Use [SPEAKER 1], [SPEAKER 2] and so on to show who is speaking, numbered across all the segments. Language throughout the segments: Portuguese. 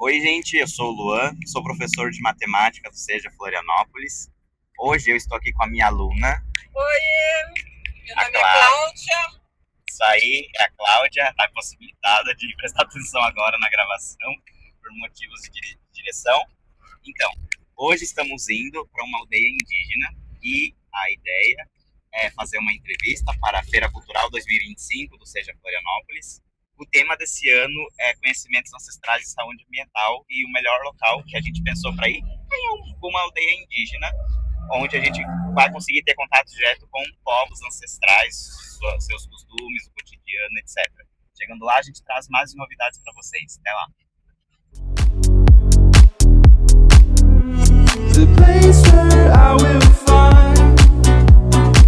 [SPEAKER 1] Oi, gente, eu sou o Luan, sou professor de matemática do Seja Florianópolis. Hoje eu estou aqui com a minha aluna.
[SPEAKER 2] Oi, meu nome é Cláudia.
[SPEAKER 1] Isso aí, é a Cláudia, está possibilitada de prestar atenção agora na gravação, por motivos de direção. Então, hoje estamos indo para uma aldeia indígena e a ideia é fazer uma entrevista para a Feira Cultural 2025 do Seja Florianópolis. O tema desse ano é conhecimentos ancestrais de saúde ambiental e o melhor local que a gente pensou para ir é uma aldeia indígena, onde a gente vai conseguir ter contato direto com povos ancestrais, seus costumes, o cotidiano, etc. Chegando lá, a gente traz mais novidades para vocês. Até lá! The place where I will find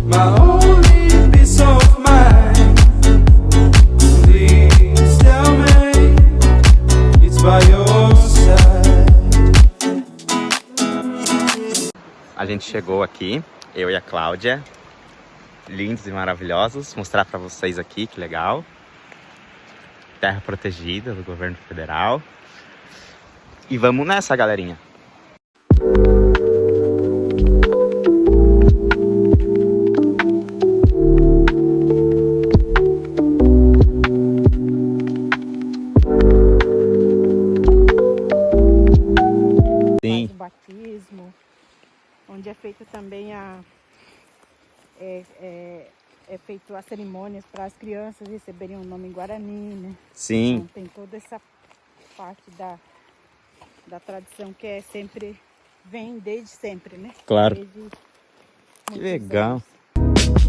[SPEAKER 1] my only peace of mind. Please tell me it's by your side. A gente chegou aqui, eu e a Cláudia, lindos e maravilhosos. Mostrar para vocês aqui, que legal. Terra protegida do governo federal. E vamos nessa, galerinha.
[SPEAKER 3] Sim. O batismo, onde é feita também é feito as cerimônias para as crianças receberem um nome em Guarani, né?
[SPEAKER 1] Sim.
[SPEAKER 3] Então tem toda essa parte da tradição que é sempre, vem desde sempre, né?
[SPEAKER 1] Claro.
[SPEAKER 3] Desde
[SPEAKER 1] que legal.
[SPEAKER 3] Anos.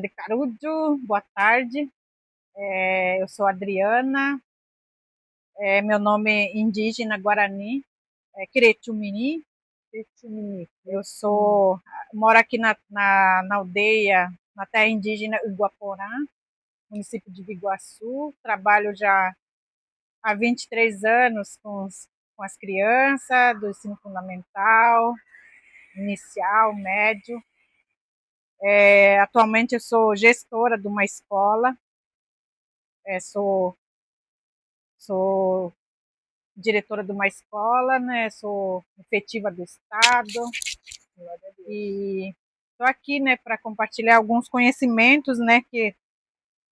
[SPEAKER 3] De Carúdio, boa tarde, eu sou Adriana, meu nome indígena Guarani é Queretumini. Eu moro aqui na aldeia, na terra indígena Iguaporã, município de Biguaçu. Trabalho já há 23 anos com as crianças do ensino fundamental, inicial, médio. Atualmente eu sou gestora de uma escola, sou diretora de uma escola, né? Sou efetiva do Estado e estou aqui, né, para compartilhar alguns conhecimentos, né, que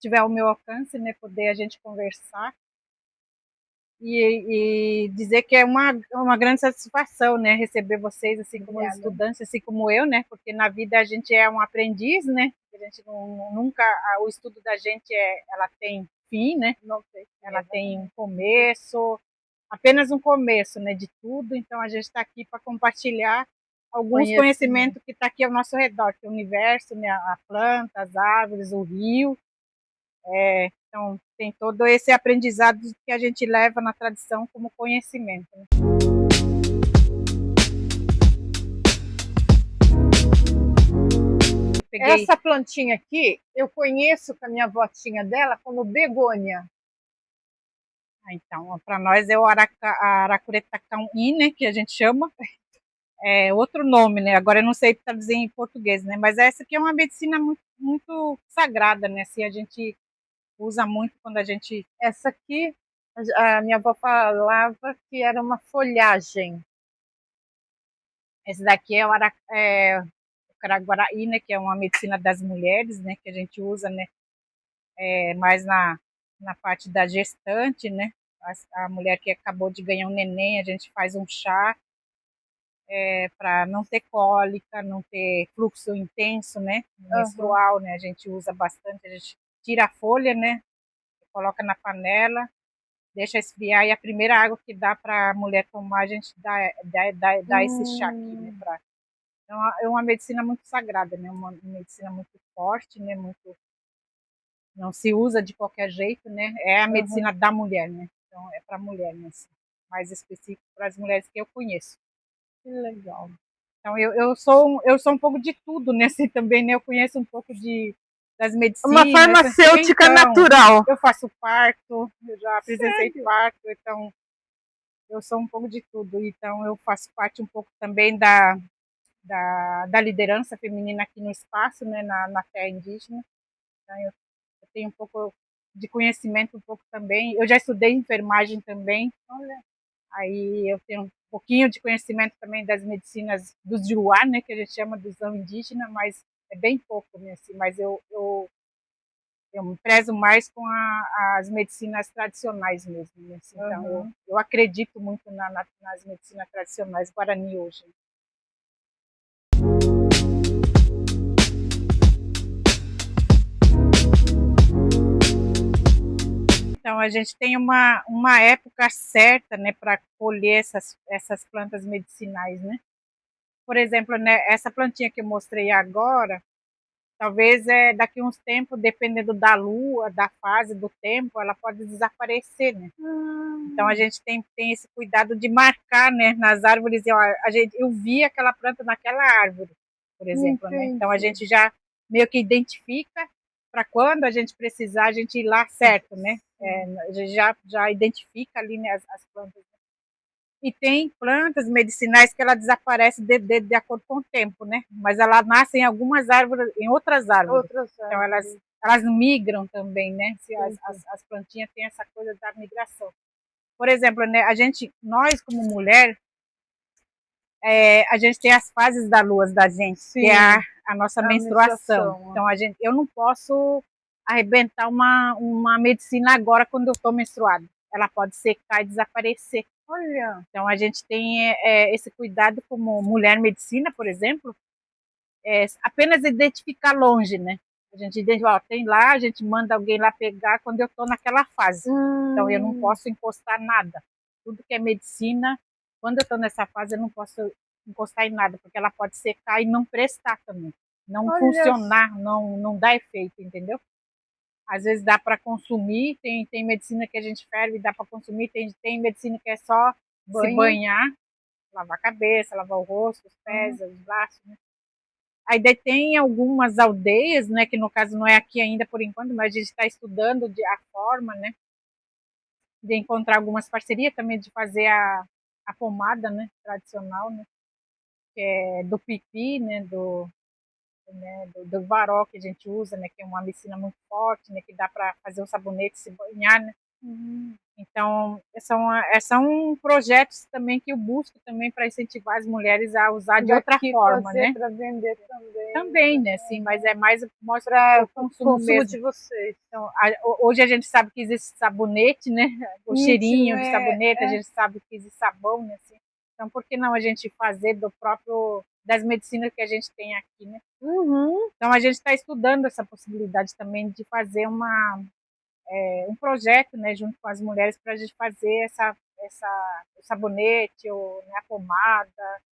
[SPEAKER 3] tiver ao meu alcance, né, poder a gente conversar e dizer que é uma grande satisfação, né, receber vocês assim como estudantes, assim como eu, né, porque na vida a gente é um aprendiz, né, a gente nunca, o estudo da gente ela tem fim, né, ela tem um começo, apenas um começo, né, de tudo. Então a gente está aqui para compartilhar alguns conhecimentos que está aqui ao nosso redor, que é o universo, né, a planta, as árvores, o rio. Então tem todo esse aprendizado que a gente leva na tradição como conhecimento, né?
[SPEAKER 2] Essa plantinha aqui, eu conheço com a minha votinha dela como begônia.
[SPEAKER 3] Então, para nós é o Aracuretacaí, né, que a gente chama. É outro nome, né? Agora eu não sei traduzir em português, né? Mas essa aqui é uma medicina muito, muito sagrada, né? Assim, a gente usa muito quando a gente...
[SPEAKER 2] Essa aqui, a minha avó falava que era uma folhagem.
[SPEAKER 3] Esse daqui é o Caraguaraí, né? Que é uma medicina das mulheres, né? Que a gente usa, né? Mais na parte da gestante, né? A mulher que acabou de ganhar um neném, a gente faz um chá para não ter cólica, não ter fluxo intenso, né? Menstrual, né? A gente usa bastante, a gente tira a folha, né? Coloca na panela, deixa esfriar e a primeira água que dá para a mulher tomar, a gente dá esse chá aqui, né? Então é uma medicina muito sagrada, né? Uma medicina muito forte, né? Muito, não se usa de qualquer jeito, né? É a medicina da mulher, né? Então é para a mulher, né? Mais específico para as mulheres que eu conheço.
[SPEAKER 2] Que legal.
[SPEAKER 3] Então eu sou um pouco de tudo, né? Assim, também, né? Eu conheço um pouco das medicinas.
[SPEAKER 2] Uma farmacêutica natural.
[SPEAKER 3] Eu faço parto, eu já presenciei parto, então eu sou um pouco de tudo, então eu faço parte um pouco também da liderança feminina aqui no espaço, né, na terra indígena. Então, eu tenho um pouco de conhecimento, um pouco também. Eu já estudei enfermagem também, olha, aí eu tenho um pouquinho de conhecimento também das medicinas dos Juruá, né, que a gente chama dos não indígena, mas é bem pouco, né, assim, mas eu me prezo mais com as medicinas tradicionais mesmo, né, assim, então eu acredito muito nas medicinas tradicionais Guarani hoje. Então, a gente tem uma época certa, né, para colher essas plantas medicinais, né? Por exemplo, né, essa plantinha que eu mostrei agora, talvez daqui a uns tempos, dependendo da lua, da fase, do tempo, ela pode desaparecer, né? Então, a gente tem esse cuidado de marcar, né, nas árvores. Eu vi aquela planta naquela árvore, por exemplo, né? Então, a gente já meio que identifica para quando a gente precisar, a gente ir lá certo, né? A gente já identifica ali, né, as plantas. E tem plantas medicinais que ela desaparece de acordo com o tempo, né? Mas ela nasce em algumas árvores, em outras árvores. Então elas migram também, né? As plantinhas têm essa coisa da migração. Por exemplo, né, nós como mulher, a gente tem as fases da lua da gente, que é a nossa menstruação. Então eu não posso arrebentar uma medicina agora quando eu estou menstruada. Ela pode secar e desaparecer. Olha. Então a gente tem esse cuidado como mulher medicina, por exemplo, apenas identificar longe, né? A gente identifica, tem lá, a gente manda alguém lá pegar quando eu estou naquela fase. Então eu não posso encostar nada. Tudo que é medicina, quando eu estou nessa fase, eu não posso encostar em nada, porque ela pode secar e não prestar também. Não funcionar, não dá efeito, entendeu? Às vezes dá para consumir, tem medicina que a gente ferve e dá para consumir, tem medicina que é só se banhar, lavar a cabeça, lavar o rosto, os pés, os braços, né? Aí tem algumas aldeias, né, que no caso não é aqui ainda por enquanto, mas a gente está estudando a forma, né, de encontrar algumas parcerias também de fazer a pomada, né, tradicional, né, que é do pipi, né, do varó que a gente usa, né, que é uma medicina muito forte, né, que dá para fazer o sabonete, se banhar, né. Então, são projetos também que eu busco também para incentivar as mulheres a usar de outra forma, né? Para vender também. Também, né? Sim, mas é mais mostra o consumo mesmo de vocês. Então, hoje a gente sabe que existe sabonete, né? O cheirinho de sabonete, a gente sabe que existe sabão, né? Assim. Então, por que não a gente fazer das medicinas que a gente tem aqui, né? Então, a gente está estudando essa possibilidade também de fazer um projeto, né, junto com as mulheres, para a gente fazer o sabonete, ou, né, a pomada,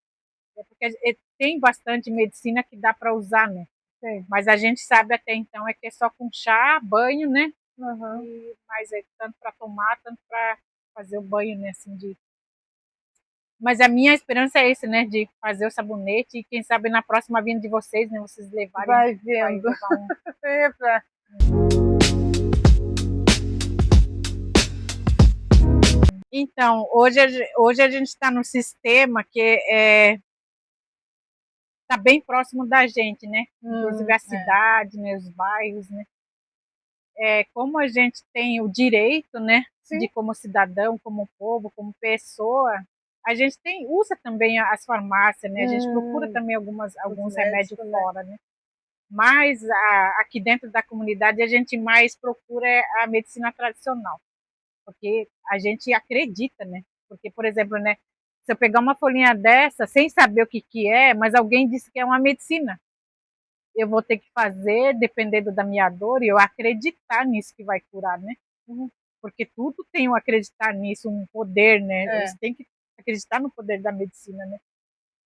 [SPEAKER 3] porque tem bastante medicina que dá para usar, né? Mas a gente sabe até então que é só com chá, banho, né? Mas tanto para tomar, tanto para fazer o banho, né, assim, Mas a minha esperança é esse, né, de fazer o sabonete e quem sabe na próxima vinda de vocês, né, vocês levarem. Vai vendo. Então, hoje a gente está num sistema que está bem próximo da gente, né? Inclusive a cidade, né? Os bairros, né? Como a gente tem o direito, né? De como cidadão, como povo, como pessoa, a gente usa também as farmácias, né? A gente procura também alguns remédios fora, né? Mas aqui dentro da comunidade a gente mais procura a medicina tradicional. Porque a gente acredita, né? Porque, por exemplo, né, se eu pegar uma folhinha dessa, sem saber o que é, mas alguém disse que é uma medicina, eu vou ter que fazer, dependendo da minha dor, e eu acreditar nisso que vai curar, né? Porque tudo tem um acreditar nisso, um poder, né? Eles têm que acreditar no poder da medicina, né?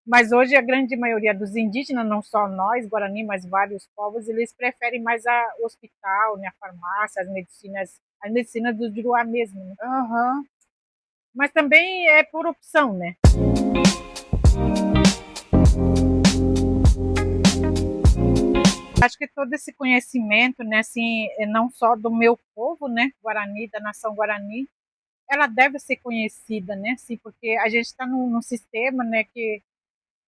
[SPEAKER 3] Mas hoje a grande maioria dos indígenas, não só nós, Guarani, mas vários povos, eles preferem mais o hospital, né, a farmácia, as medicinas do Juruá mesmo, né? Mas também é por opção, né? Acho que todo esse conhecimento, né, assim, não só do meu povo, né, Guarani, da nação Guarani, ela deve ser conhecida, né? Assim, porque a gente está num sistema, né, que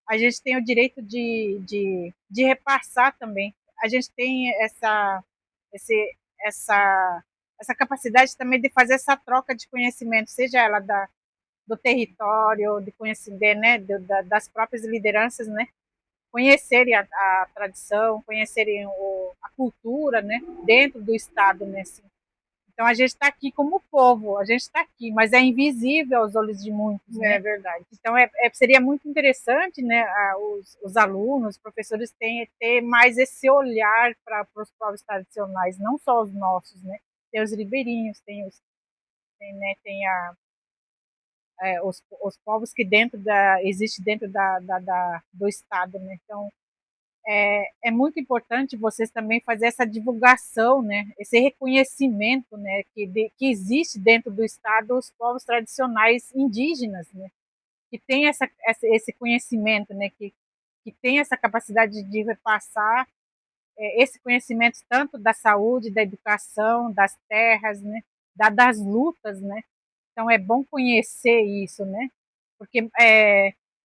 [SPEAKER 3] a gente tem o direito de repassar também. A gente tem esse, essa, essa capacidade também de fazer essa troca de conhecimento, seja ela do território, de conhecer, né, das próprias lideranças, né, conhecerem a tradição, conhecerem a cultura, né, dentro do Estado, né, assim. Então a gente está aqui como povo, a gente está aqui, mas é invisível aos olhos de muitos, né?
[SPEAKER 2] É verdade.
[SPEAKER 3] Então seria muito interessante, né, os alunos, os professores ter mais esse olhar para os povos tradicionais, não só os nossos, né? Tem os ribeirinhos, tem os povos que existe dentro do estado, né? Então é muito importante vocês também fazer essa divulgação, né? Esse reconhecimento, né? Que existe dentro do estado os povos tradicionais indígenas, né? Que tem esse conhecimento, né? Que tem essa capacidade de repassar esse conhecimento tanto da saúde, da educação, das terras, né? Das lutas, né? Então é bom conhecer isso, né? Porque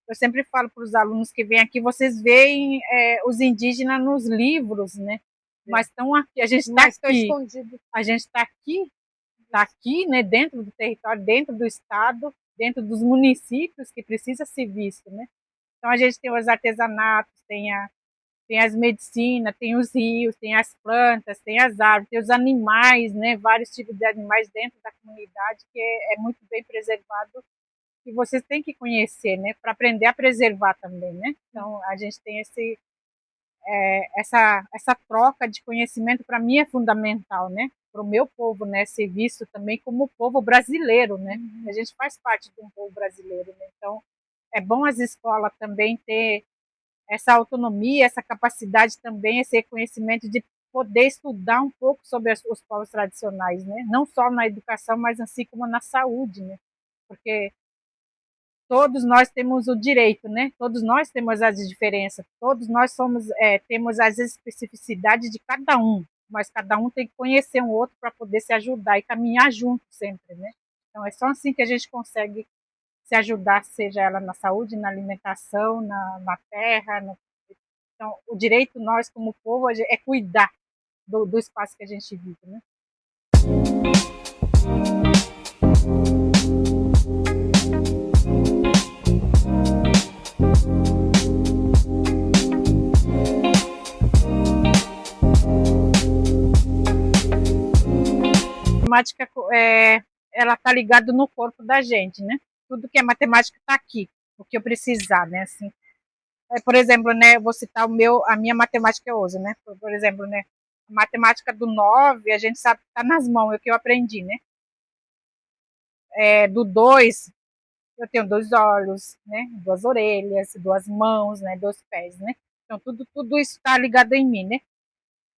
[SPEAKER 3] eu sempre falo para os alunos que vêm aqui, vocês veem os indígenas nos livros, né? Mas estão aqui, a gente está aqui,
[SPEAKER 2] escondido.
[SPEAKER 3] a gente está aqui, né? Dentro do território, dentro do estado, dentro dos municípios que precisa ser visto, né? Então a gente tem os artesanatos, tem as medicinas, tem os rios, tem as plantas, tem as árvores, tem os animais, né? Vários tipos de animais dentro da comunidade que é muito bem preservado e vocês têm que conhecer, né? Para aprender a preservar também, né? Então a gente tem essa troca de conhecimento, para mim é fundamental, né? Para o meu povo, né? Ser visto também como povo brasileiro, né? A gente faz parte de um povo brasileiro, né? Então é bom as escolas também ter essa autonomia, essa capacidade também, esse reconhecimento de poder estudar um pouco sobre os povos tradicionais, né? Não só na educação, mas assim como na saúde, né? Porque todos nós temos o direito, né? Todos nós temos as diferenças, todos nós temos as especificidades de cada um, mas cada um tem que conhecer um outro para poder se ajudar e caminhar junto sempre, né? Então é só assim que a gente consegue se ajudar, seja ela na saúde, na alimentação, na terra. Então, o direito nós, como povo, é cuidar do espaço que a gente vive, né? A matemática, ela tá ligada no corpo da gente, né? Tudo que é matemática está aqui, o que eu precisar, né? Assim, por exemplo, né? Eu vou citar a minha matemática eu uso, né? Por exemplo, né? A matemática do 9, a gente sabe que está nas mãos, é o que eu aprendi, né? Do 2, eu tenho 2 olhos, né? 2 orelhas, 2 mãos, né? 2 pés, né? Então, tudo isso está ligado em mim, né?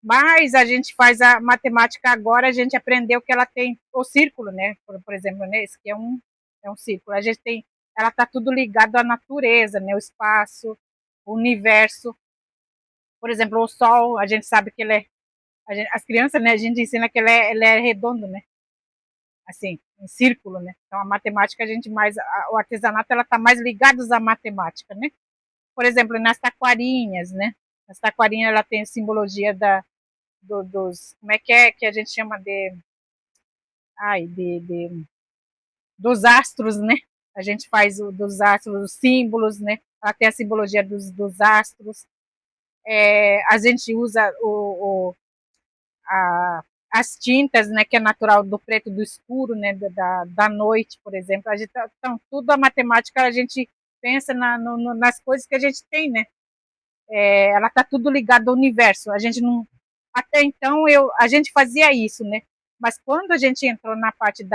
[SPEAKER 3] Mas a gente faz a matemática agora, a gente aprendeu que ela tem o círculo, né? Por exemplo, né? Esse aqui é um círculo. Ela está tudo ligado à natureza, né? O espaço, o universo. Por exemplo, o Sol, a gente sabe que as crianças, né? A gente ensina que ele é redondo, né? Assim, em círculo, né? Então a matemática o artesanato ela está mais ligado à matemática, né? Por exemplo, nas taquarinhas, né? As taquarinhas ela tem a simbologia dos como é que a gente chama dos astros, né? A gente faz dos astros, os símbolos, né? Ela tem a simbologia dos astros. A gente usa as tintas, né? Que é natural do preto, do escuro, né? Da noite, por exemplo. Então, tudo a matemática a gente pensa nas coisas que a gente tem, né? Ela está tudo ligado ao universo. A gente não até então a gente fazia isso, né? Mas quando a gente entrou na parte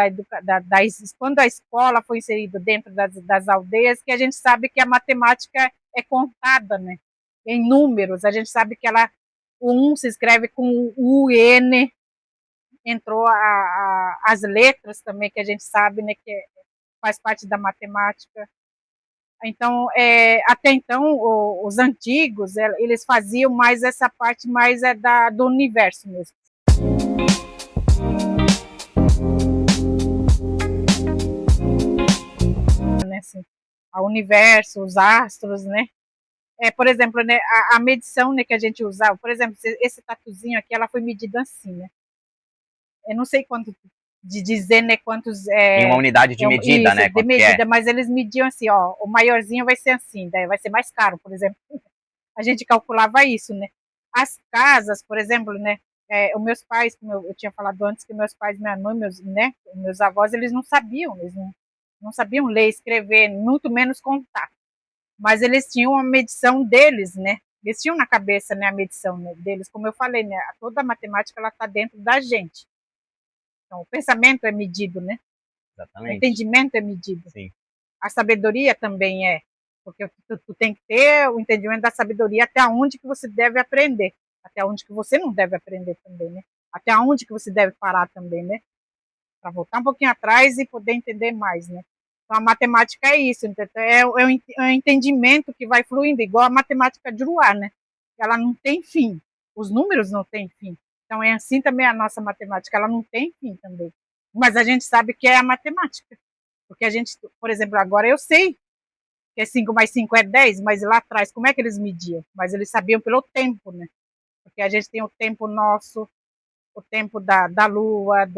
[SPEAKER 3] quando a escola foi inserida dentro das aldeias, que a gente sabe que a matemática é contada, né? Em números, a gente sabe que o 1 se escreve com o N, entrou as letras também, que a gente sabe, né? Que faz parte da matemática. Então, até então, os antigos, eles faziam mais essa parte mais do universo mesmo. né, assim, ao universo, os astros, né. Por exemplo, né, a medição, né, que a gente usava, por exemplo, esse tatuzinho aqui, ela foi medida assim, né. Eu não sei quanto de dizer, né, quantos
[SPEAKER 1] Em uma unidade de medida,
[SPEAKER 3] isso,
[SPEAKER 1] né?
[SPEAKER 3] de
[SPEAKER 1] Quanto que é?
[SPEAKER 3] medida, mas eles mediam assim, ó, o maiorzinho vai ser assim, daí vai ser mais caro, por exemplo. A gente calculava isso, né. As casas, por exemplo, né, os meus pais, como eu tinha falado antes, que meus pais, minha mãe, meus avós, eles não sabiam, não sabiam ler, escrever, muito menos contar. Mas eles tinham uma medição deles, né? Eles tinham na cabeça, né, a medição, né, deles, como eu falei, né, toda a matemática ela está dentro da gente. Então, o pensamento é medido, né? O
[SPEAKER 1] Exatamente.
[SPEAKER 3] entendimento é medido.
[SPEAKER 1] Sim.
[SPEAKER 3] A sabedoria também é, porque tu tem que ter o entendimento da sabedoria até onde que você deve aprender, até onde que você não deve aprender também, né? Até onde que você deve parar também, né? Para voltar um pouquinho atrás e poder entender mais, né? Então, a matemática é isso, é o entendimento que vai fluindo, igual a matemática de Uruá, né? Ela não tem fim, os números não têm fim. Então, é assim também a nossa matemática, ela não tem fim também. Mas a gente sabe que é a matemática. Porque a gente, por exemplo, agora eu sei que 5 mais 5 é 10, mas lá atrás, como é que eles mediam? Mas eles sabiam pelo tempo, né? Porque a gente tem o tempo nosso, o tempo da lua,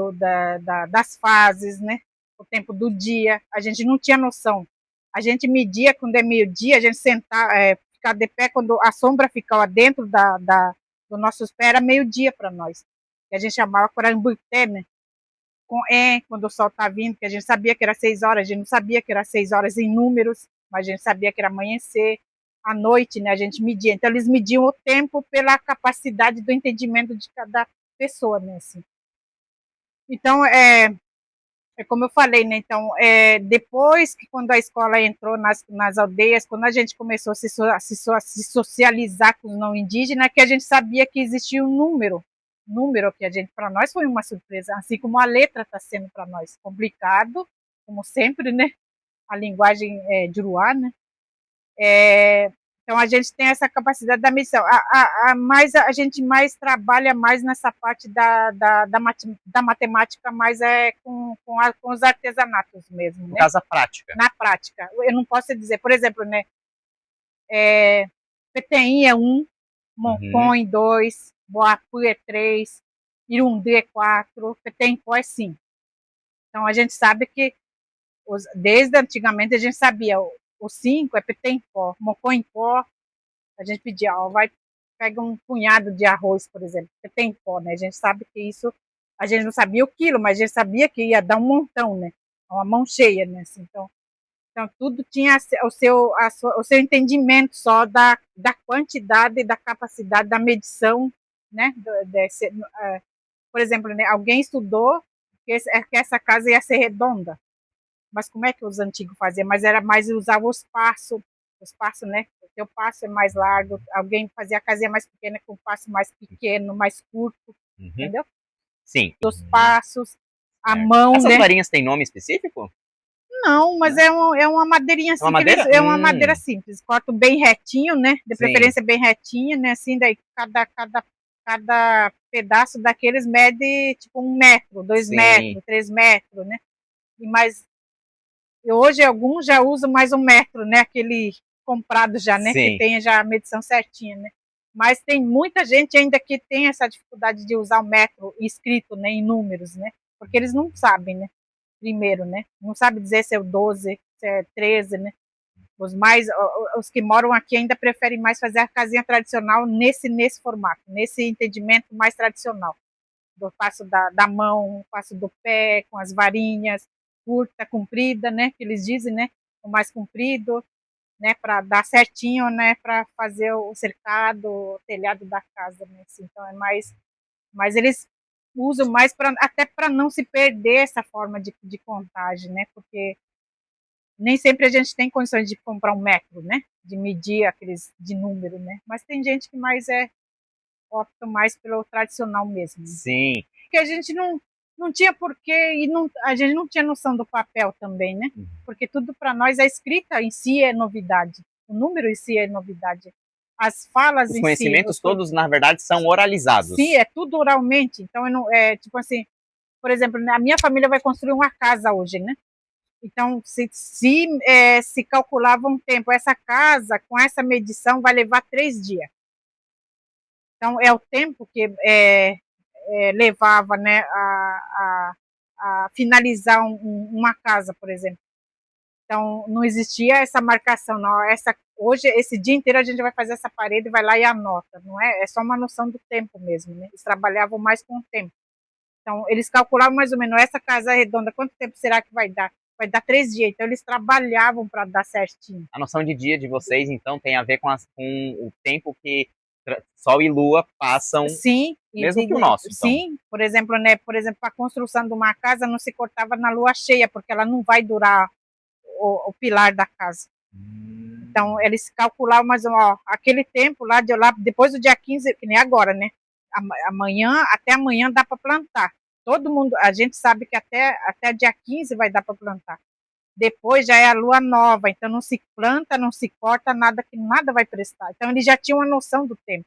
[SPEAKER 3] das fases, né? O tempo do dia. A gente não tinha noção. A gente media quando é meio-dia, a gente ficar de pé quando a sombra ficava dentro dos nossos pés, era meio-dia para nós. Que a gente chamava Corambuté, né? Quando o sol está vindo, que a gente sabia que era 6 horas, a gente não sabia que era 6 horas em números, mas a gente sabia que era amanhecer, à noite, né, a gente media. Então, eles mediam o tempo pela capacidade do entendimento de cada pessoa, né, assim. Então, como eu falei, né, então, depois que quando a escola entrou nas aldeias, quando a gente começou a se socializar com os não indígenas, que a gente sabia que existia um número que para nós foi uma surpresa, assim como a letra está sendo para nós complicado, como sempre, né? A linguagem de Uruá, né? Então a gente tem essa capacidade da missão. A gente mais trabalha mais nessa parte da matemática, mas com os artesanatos mesmo,
[SPEAKER 1] No
[SPEAKER 3] né?
[SPEAKER 1] caso, a prática.
[SPEAKER 3] Na prática. Eu não posso dizer, por exemplo, né? Peteim é 1, Moncon é 2, Boapu é 3, Irundê é 4, Petempó é 5. Então a gente sabe que desde antigamente a gente sabia o 5 é Petempó, Moncon em pó, a gente pedia, pega um punhado de arroz, por exemplo, Petempó, né? A gente sabe que isso, a gente não sabia o quilo, mas a gente sabia que ia dar um montão, né? Uma mão cheia, né? Assim, então tudo tinha o seu entendimento só da quantidade e da capacidade da medição, né? Por exemplo, né, alguém estudou que essa casa ia ser redonda, mas como é que os antigos faziam? Mas era mais usar os passos, né? O teu passo é mais largo, alguém fazia a casinha mais pequena com o passo mais pequeno, mais curto, entendeu?
[SPEAKER 1] Sim.
[SPEAKER 3] Os passos, a mão,
[SPEAKER 1] Essas
[SPEAKER 3] né?
[SPEAKER 1] varinhas têm nome específico?
[SPEAKER 3] Não, mas é uma madeirinha assim,
[SPEAKER 1] uma madeira?
[SPEAKER 3] É uma madeira simples, cortam bem retinho, né? De
[SPEAKER 1] Sim.
[SPEAKER 3] preferência bem retinha, né? Assim, daí cada pedaço daqueles mede tipo 1 metro, 2
[SPEAKER 1] Sim.
[SPEAKER 3] metros, 3 metros, né? E hoje alguns já usam mais 1 metro, né? Aquele comprado já, né?
[SPEAKER 1] Sim.
[SPEAKER 3] Que tem já a medição certinha, né? Mas tem muita gente ainda que tem essa dificuldade de usar o metro escrito, né? Em números, né? Porque eles não sabem, né? Primeiro, né? Não sabe dizer se é o 12, se é 13, né? Os que moram aqui ainda preferem mais fazer a casinha tradicional nesse formato, nesse entendimento mais tradicional. Do passo da mão, passo do pé, com as varinhas, curta, comprida, né? Que eles dizem, né? O mais comprido, né? Para dar certinho, né? Para fazer o cercado, o telhado da casa, né? Assim, então é mais. Mas eles usam mais até para não se perder essa forma de contagem, né? Porque nem sempre a gente tem condições de comprar 1 metro, né? De medir aqueles de número, né? Mas tem gente que opta mais pelo tradicional mesmo.
[SPEAKER 1] Sim.
[SPEAKER 3] Porque a gente não tinha porquê e a gente não tinha noção do papel também, né? Porque tudo para nós, a escrita em si é novidade. O número em si é novidade. As falas em si...
[SPEAKER 1] Os conhecimentos todos, na verdade, são oralizados.
[SPEAKER 3] Sim, é tudo oralmente. Então, tipo assim, por exemplo, a minha família vai construir uma casa hoje, né? Então, se calculava um tempo, essa casa, com essa medição, vai levar 3 dias. Então, é o tempo que levava, né, a finalizar uma casa, por exemplo. Então, não existia essa marcação, não. Hoje, esse dia inteiro, a gente vai fazer essa parede, vai lá e anota, não é? É só uma noção do tempo mesmo, né? Eles trabalhavam mais com o tempo. Então, eles calculavam mais ou menos essa casa redonda, quanto tempo será que vai dar? Vai dar 3 dias. Então, eles trabalhavam para dar certinho.
[SPEAKER 1] A noção de dia de vocês, então, tem a ver com o tempo que Sol e Lua passam,
[SPEAKER 3] sim,
[SPEAKER 1] mesmo que o nosso. Então.
[SPEAKER 3] Sim, por exemplo, né? Por exemplo, a construção de uma casa não se cortava na lua cheia, porque ela não vai durar o pilar da casa. Então, eles calculavam mais aquele tempo lá, depois do dia 15, que nem agora, né? Até amanhã dá para plantar. Todo mundo, a gente sabe que até dia 15 vai dar para plantar. Depois já é a lua nova, então não se planta, não se corta nada, que nada vai prestar. Então eles já tinham uma noção do tempo.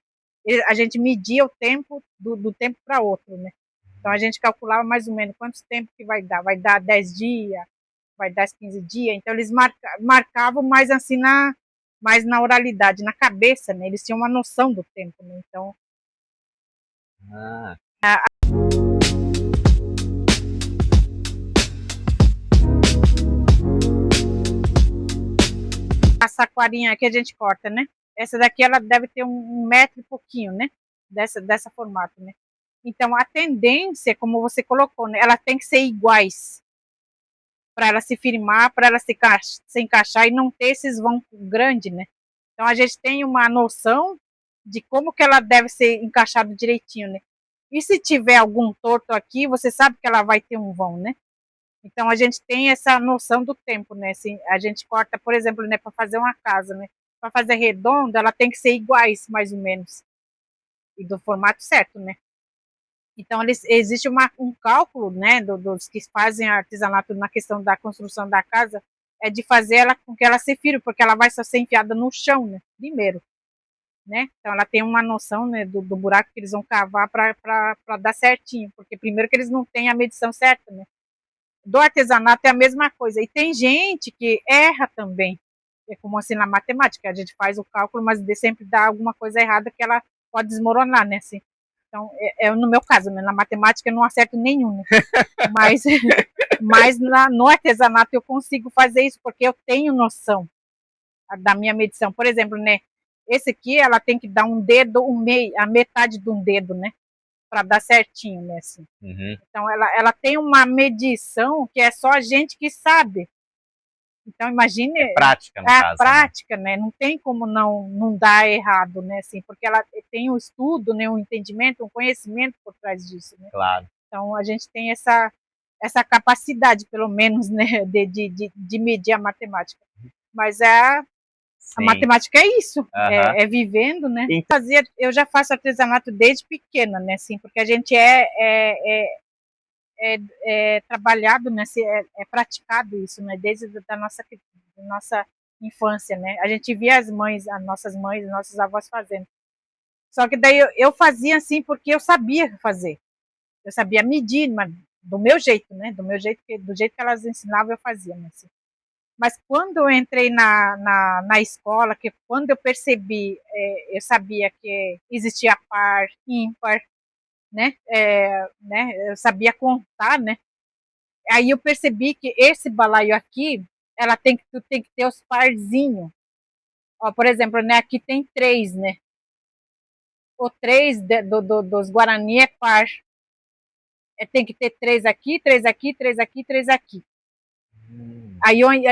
[SPEAKER 3] A gente media o tempo do tempo para outro, né? Então a gente calculava mais ou menos quanto tempo que vai dar. Vai dar 10 dias, vai dar 15 dias. Então eles marcavam mais assim mais na oralidade, na cabeça, né? Eles tinham uma noção do tempo, né? Então. A saquarinha que a gente corta, né? Essa daqui ela deve ter 1 metro e pouquinho, né? Dessa formato, né? Então a tendência, como você colocou, né? Ela tem que ser iguais para ela se firmar, para ela se encaixar e não ter esses vão grande, né? Então a gente tem uma noção de como que ela deve ser encaixada direitinho, né? E se tiver algum torto aqui, você sabe que ela vai ter um vão, né? Então a gente tem essa noção do tempo, né? Assim, a gente corta, por exemplo, né, para fazer uma casa, né? Para fazer redonda, ela tem que ser iguais, mais ou menos, e do formato certo, né? Então existe um cálculo, né, dos que fazem artesanato na questão da construção da casa, é de fazer ela com que ela se firme, porque ela vai só ser enfiada no chão, né? Primeiro, né? Então ela tem uma noção, né, do buraco que eles vão cavar para dar certinho, porque primeiro que eles não têm a medição certa, né? Do artesanato é a mesma coisa. E tem gente que erra também. É como assim na matemática, a gente faz o cálculo, mas sempre dá alguma coisa errada que ela pode desmoronar, né? Assim. Então, no meu caso, né, na matemática eu não acerto nenhum, né? mas no artesanato eu consigo fazer isso, porque eu tenho noção da minha medição. Por exemplo, né? Esse aqui, ela tem que dar um dedo, a metade de um dedo, né? Para dar certinho, né? Assim.
[SPEAKER 1] Uhum.
[SPEAKER 3] Então, ela tem uma medição que é só a gente que sabe. Então, imagine.
[SPEAKER 1] É prática, no caso.
[SPEAKER 3] Prática, né? Não tem como não dar errado, né? Assim, porque ela tem um estudo, né? Um entendimento, um conhecimento por trás disso, né?
[SPEAKER 1] Claro.
[SPEAKER 3] Então, a gente tem essa capacidade, pelo menos, né? De medir a matemática. Mas a matemática é isso, é vivendo, né? Então, eu já faço artesanato desde pequena, né? Assim, porque a gente é trabalhado, né? É praticado isso, né? Desde da nossa infância, né? A gente via as nossas mães, nossos avós fazendo. Só que daí eu fazia assim porque eu sabia fazer. Eu sabia medir, mas do meu jeito, né? Do jeito que elas ensinavam, eu fazia, né? Assim. Mas quando eu entrei na escola, que quando eu percebi, eu sabia que existia par, ímpar, né? Eu sabia contar, né? Aí eu percebi que esse balaio aqui, tu tem que ter os parzinhos. Ó, por exemplo, né? Aqui tem 3, né? O 3 dos Guarani é par. Tem que ter 3 aqui, 3 aqui, 3 aqui, 3 aqui.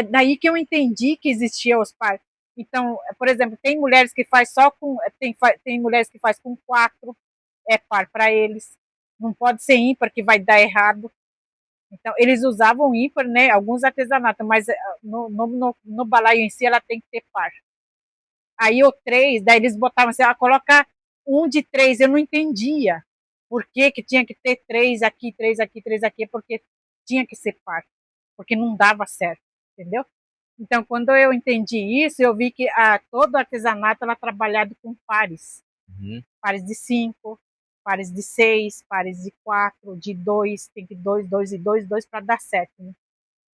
[SPEAKER 3] Daí que eu entendi que existia os par. Então, por exemplo, tem mulheres que faz só com. Tem mulheres que faz com 4, é par para eles. Não pode ser ímpar, que vai dar errado. Então, eles usavam ímpar, né? Alguns artesanatos, mas no balaio em si ela tem que ter par. Aí o 3, daí eles botavam assim, colocar um de 3, eu não entendia. Por que tinha que ter 3 aqui, 3 aqui, 3 aqui, porque tinha que ser par, porque não dava certo, entendeu? Então, quando eu entendi isso, eu vi que todo artesanato era trabalhado com pares. Pares de 5, pares de 6, pares de 4, de 2, tem que 2, 2 e 2, 2 para dar certo. Né?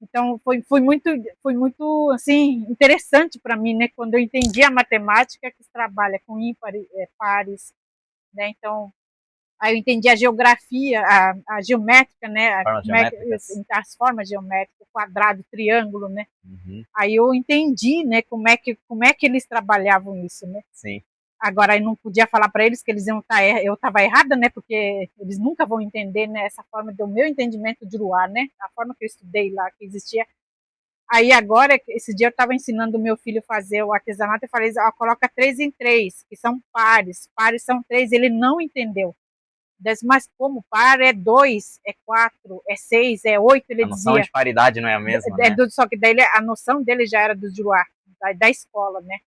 [SPEAKER 3] Então foi muito assim interessante para mim, né? Quando eu entendi a matemática que se trabalha com ímpares, pares, né? Então aí eu entendi a geografia, a geométrica, né?
[SPEAKER 1] Formas geométricas.
[SPEAKER 3] As formas geométricas, quadrado, triângulo, né?
[SPEAKER 1] Uhum,
[SPEAKER 3] Aí eu entendi, né? Como é que eles trabalhavam isso, né?
[SPEAKER 1] sim.
[SPEAKER 3] Agora eu não podia falar para eles que eles iam estar, eu estava errada, né? Porque eles nunca vão entender, né? Essa forma do meu entendimento de Luar, né? A forma que eu estudei lá, que existia. Aí agora, esse dia eu estava ensinando o meu filho a fazer o artesanato e falei, ó, coloca 3 em 3, que são pares. Pares são 3, ele não entendeu. Mas como par é 2, é 4, é 6, é 8, ele
[SPEAKER 1] A noção
[SPEAKER 3] dizia.
[SPEAKER 1] de paridade não é a mesma, né?
[SPEAKER 3] Só que daí a noção dele já era do Juruá, da escola, né?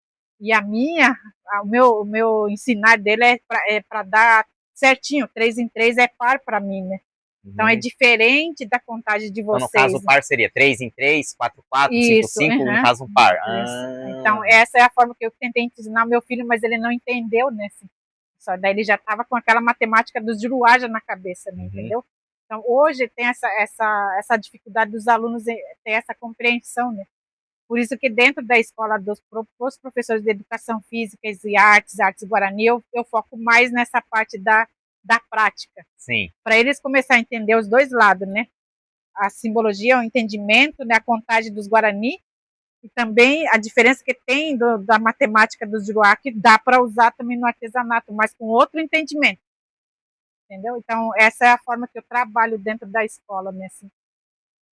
[SPEAKER 3] E a minha, o meu ensinar dele é para dar certinho, 3 em 3 é par para mim, né? Então é
[SPEAKER 1] Uhum.
[SPEAKER 3] diferente da contagem de
[SPEAKER 1] Então, no
[SPEAKER 3] vocês.
[SPEAKER 1] caso, o par seria 3 em 3, 4 4, 5
[SPEAKER 3] Isso,
[SPEAKER 1] 5, no caso, um par.
[SPEAKER 3] Então, essa é a forma que eu tentei ensinar meu filho, mas ele não entendeu, né? Só daí ele já estava com aquela matemática dos Juruá já na cabeça, né, entendeu? Então, hoje tem essa dificuldade dos alunos ter essa compreensão, né? Por isso que dentro da escola dos professores de educação física e artes guarani, eu foco mais nessa parte da prática.
[SPEAKER 1] Sim.
[SPEAKER 3] Para eles começar a entender os dois lados, né? A simbologia, o entendimento, né? A contagem dos guarani e também a diferença que tem da matemática dos Juruá, que dá para usar também no artesanato, mas com outro entendimento. Entendeu? Então, essa é a forma que eu trabalho dentro da escola, né? Assim,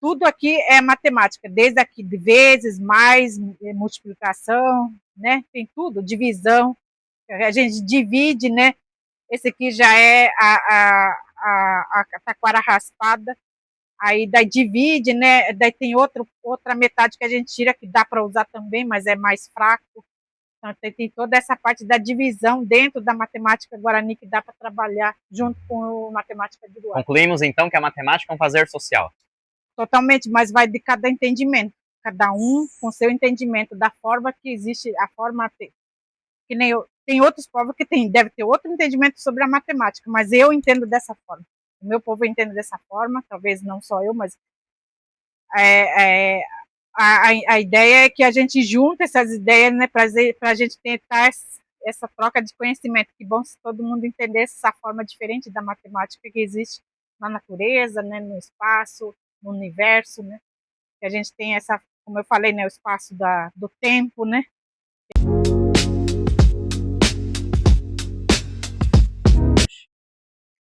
[SPEAKER 3] tudo aqui é matemática, desde aqui de vezes, mais, multiplicação, né? Tem tudo, divisão. A gente divide, né? Esse aqui já é a taquara raspada. Aí daí divide, né? Daí tem outra metade que a gente tira que dá para usar também, mas é mais fraco. Então tem toda essa parte da divisão dentro da matemática guarani que dá para trabalhar junto com a matemática de Luar.
[SPEAKER 1] Concluímos então que a matemática é um fazer social.
[SPEAKER 3] Totalmente, mas vai de cada entendimento. Cada um com seu entendimento da forma que existe, a forma que nem eu. Tem outros povos que deve ter outro entendimento sobre a matemática, mas eu entendo dessa forma. O meu povo entende dessa forma, talvez não só eu, mas a ideia é que a gente junta essas ideias, né, para a gente tentar essa troca de conhecimento. Que bom se todo mundo entendesse essa forma diferente da matemática que existe na natureza, né, no espaço, no universo, né? Que a gente tem essa, como eu falei, né, o espaço do tempo, né?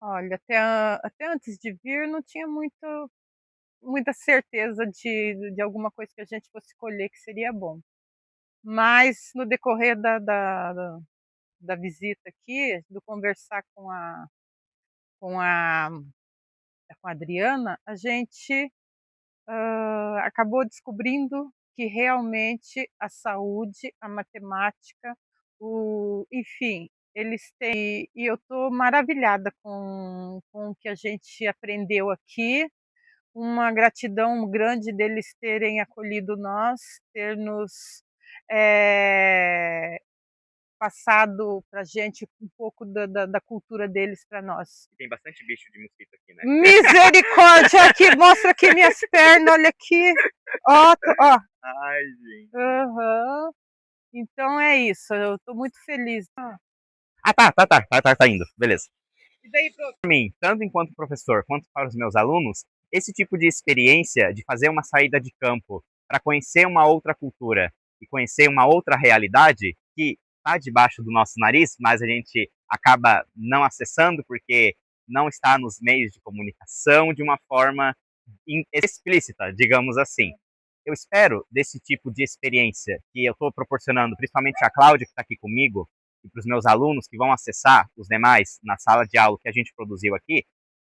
[SPEAKER 2] Olha, até antes de vir não tinha muita certeza de alguma coisa que a gente fosse escolher que seria bom. Mas no decorrer da visita aqui, do conversar com a, com a Adriana, a gente acabou descobrindo que realmente a saúde, a matemática, enfim, eles têm. E eu estou maravilhada com o que a gente aprendeu aqui. Uma gratidão grande deles terem acolhido nós, ter nos passado para a gente um pouco da cultura deles para nós.
[SPEAKER 1] Tem bastante bicho de mosquito aqui, né?
[SPEAKER 2] Misericórdia! Aqui, mostra aqui minhas pernas, olha aqui. Ó, ó.
[SPEAKER 1] Ai, gente.
[SPEAKER 2] Uhum. Então é isso, eu estou muito feliz.
[SPEAKER 1] Tá indo, beleza.
[SPEAKER 2] E daí,
[SPEAKER 1] Para mim, tanto enquanto professor quanto para os meus alunos, esse tipo de experiência de fazer uma saída de campo para conhecer uma outra cultura e conhecer uma outra realidade que está debaixo do nosso nariz, mas a gente acaba não acessando porque não está nos meios de comunicação de uma forma explícita, digamos assim. Eu espero desse tipo de experiência que eu estou proporcionando, principalmente a Cláudia que está aqui comigo, e para os meus alunos que vão acessar os demais na sala de aula que a gente produziu aqui,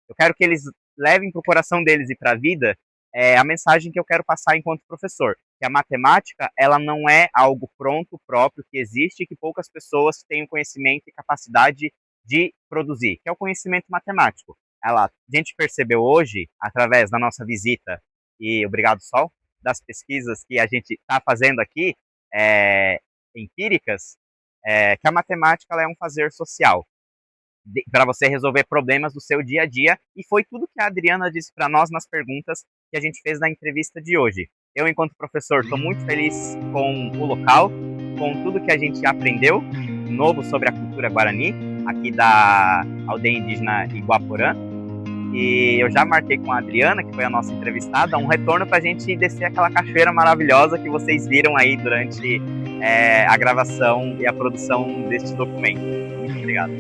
[SPEAKER 1] eu quero que eles levem para o coração deles e para a vida a mensagem que eu quero passar enquanto professor, que a matemática ela não é algo pronto, próprio, que existe e que poucas pessoas têm o conhecimento e capacidade de produzir, que é o conhecimento matemático. A gente percebeu hoje, através da nossa visita, e obrigado, Sol, das pesquisas que a gente está fazendo aqui, empíricas, que a matemática ela é um fazer social para você resolver problemas do seu dia a dia, e foi tudo que a Adriana disse para nós nas perguntas que a gente fez na entrevista de hoje. Eu, enquanto professor, estou muito feliz com o local, com tudo que a gente aprendeu novo sobre a cultura Guarani, aqui da aldeia indígena Iguaporã. E eu já marquei com a Adriana, que foi a nossa entrevistada, um retorno para a gente descer aquela cachoeira maravilhosa que vocês viram aí durante a gravação e a produção deste documento. Muito obrigado.